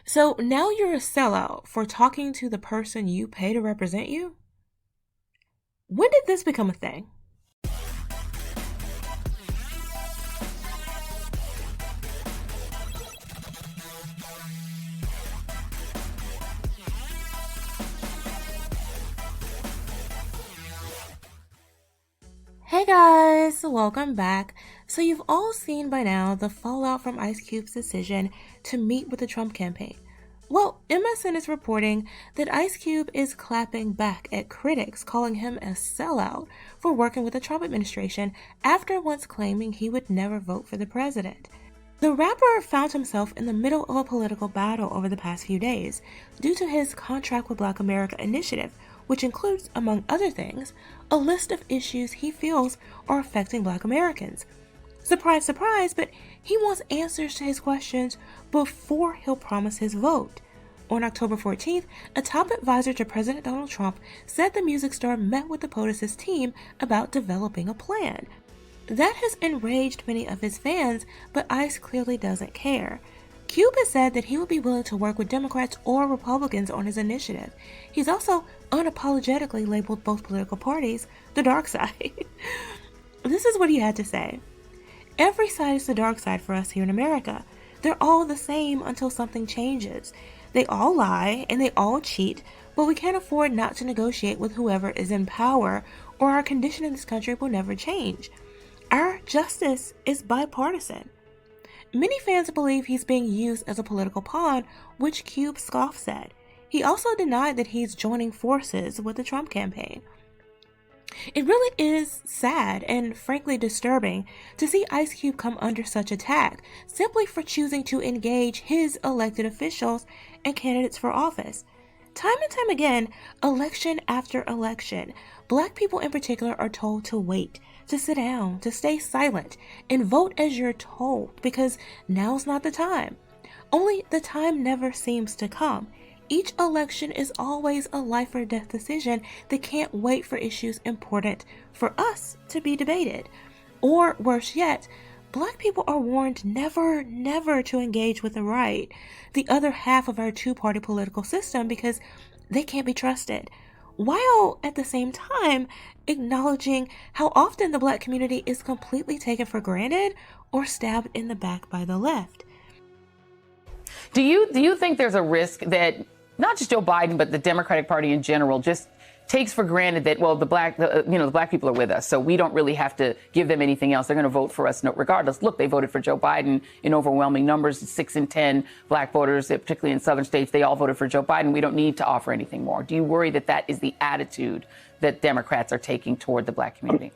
So now you're a sellout for talking to the person you pay to represent you? When did this become a thing? Hey guys, welcome back. So you've all seen by now the fallout from Ice Cube's decision to meet with the Trump campaign. Well, MSN is reporting that Ice Cube is clapping back at critics, calling him a sellout for working with the Trump administration after once claiming he would never vote for the president. The rapper found himself in the middle of a political battle over the past few days due to his Contract with Black America initiative, which includes, among other things, a list of issues he feels are affecting Black Americans. Surprise, surprise, but he wants answers to his questions before he'll promise his vote. On October 14th, a top advisor to President Donald Trump said the music star met with the POTUS's team about developing a plan. That has enraged many of his fans, but Ice clearly doesn't care. Cube has said that he would be willing to work with Democrats or Republicans on his initiative. He's also unapologetically labeled both political parties the dark side. This is what he had to say. Every side is the dark side for us here in America. They're all the same until something changes. They all lie and they all cheat, but we can't afford not to negotiate with whoever is in power, or our condition in this country will never change. Our justice is bipartisan. Many fans believe he's being used as a political pawn, which Cube scoffs at. He also denied that he's joining forces with the Trump campaign. It really is sad and frankly disturbing to see Ice Cube come under such attack simply for choosing to engage his elected officials and candidates for office. Time and time again, election after election, Black people in particular are told to wait, to sit down, to stay silent, and vote as you're told, because now's not the time. Only the time never seems to come. Each election is always a life or death decision that can't wait for issues important for us to be debated. Or worse yet, Black people are warned never, never to engage with the right, the other half of our two-party political system, because they can't be trusted, while at the same time acknowledging how often the Black community is completely taken for granted or stabbed in the back by the left. Do you think there's a risk that not just Joe Biden, but the Democratic Party in general just takes for granted that, well, the black people are with us, so we don't really have to give them anything else. They're going to vote for us regardless. Look, they voted for Joe Biden in overwhelming numbers, 6 in 10 Black voters, particularly in southern states. They all voted for Joe Biden. We don't need to offer anything more. Do you worry that that is the attitude that Democrats are taking toward the Black community?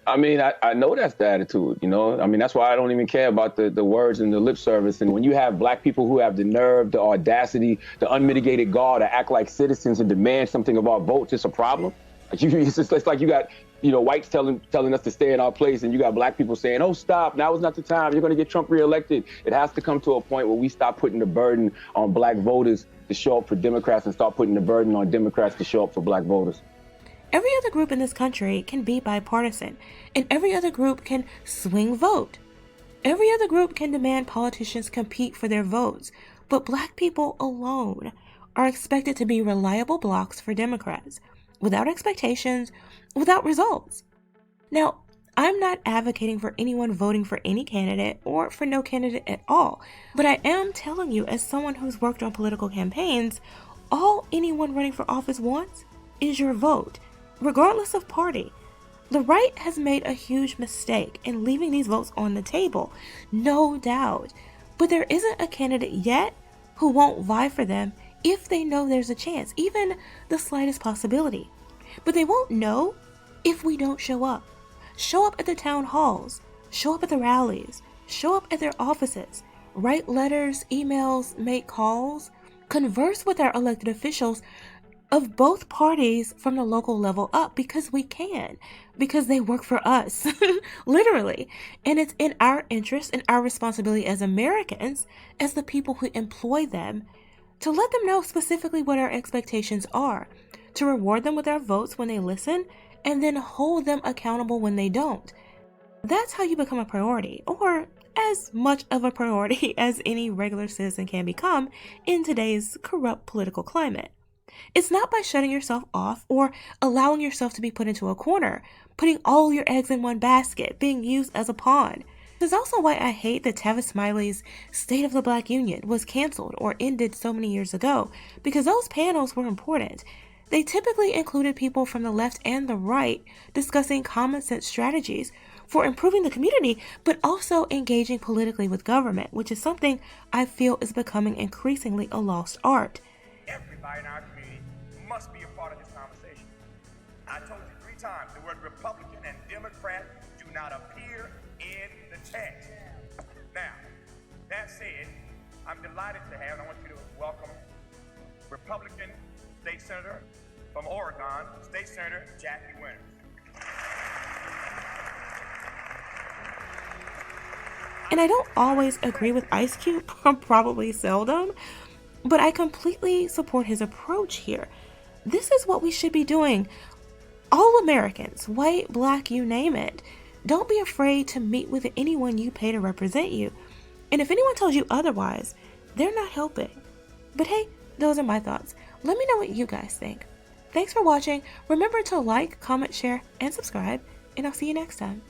I mean, I know that's the attitude, you know. I mean, that's why I don't even care about the words and the lip service. And when you have Black people who have the nerve, the audacity, the unmitigated gall to act like citizens and demand something of our votes, it's a problem. Like it's like you got, whites telling us to stay in our place, and you got Black people saying, oh, stop, now is not the time. You're going to get Trump reelected. It has to come to a point where we stop putting the burden on Black voters to show up for Democrats and start putting the burden on Democrats to show up for Black voters. Every other group in this country can be bipartisan, and every other group can swing vote. Every other group can demand politicians compete for their votes, but Black people alone are expected to be reliable blocks for Democrats, without expectations, without results. Now, I'm not advocating for anyone voting for any candidate or for no candidate at all, but I am telling you, as someone who's worked on political campaigns, all anyone running for office wants is your vote, regardless of party. The right has made a huge mistake in leaving these votes on the table, no doubt. But there isn't a candidate yet who won't vie for them if they know there's a chance, even the slightest possibility. But they won't know if we don't show up. Show up at the town halls, show up at the rallies, show up at their offices, write letters, emails, make calls, converse with our elected officials of both parties from the local level up, because we can, because they work for us, literally. And it's in our interest and our responsibility as Americans, as the people who employ them, to let them know specifically what our expectations are, to reward them with our votes when they listen, and then hold them accountable when they don't. That's how you become a priority, or as much of a priority as any regular citizen can become in today's corrupt political climate. It's not by shutting yourself off or allowing yourself to be put into a corner, putting all your eggs in one basket, being used as a pawn. This is also why I hate that Tavis Smiley's State of the Black Union was canceled or ended so many years ago, because those panels were important. They typically included people from the left and the right discussing common sense strategies for improving the community, but also engaging politically with government, which is something I feel is becoming increasingly a lost art. Everybody in our community must be a part of this conversation. I told you 3 times the word Republican and Democrat do not appear in the text. Now, that said, I'm delighted to have, and I want you to welcome Republican State Senator from Oregon, State Senator Jackie Winters. And I don't always agree with Ice Cube, probably seldom, but I completely support his approach here. This is what we should be doing. All Americans, white, black, you name it. Don't be afraid to meet with anyone you pay to represent you. And if anyone tells you otherwise, they're not helping. But hey, those are my thoughts. Let me know what you guys think. Thanks for watching. Remember to like, comment, share, and subscribe, and I'll see you next time.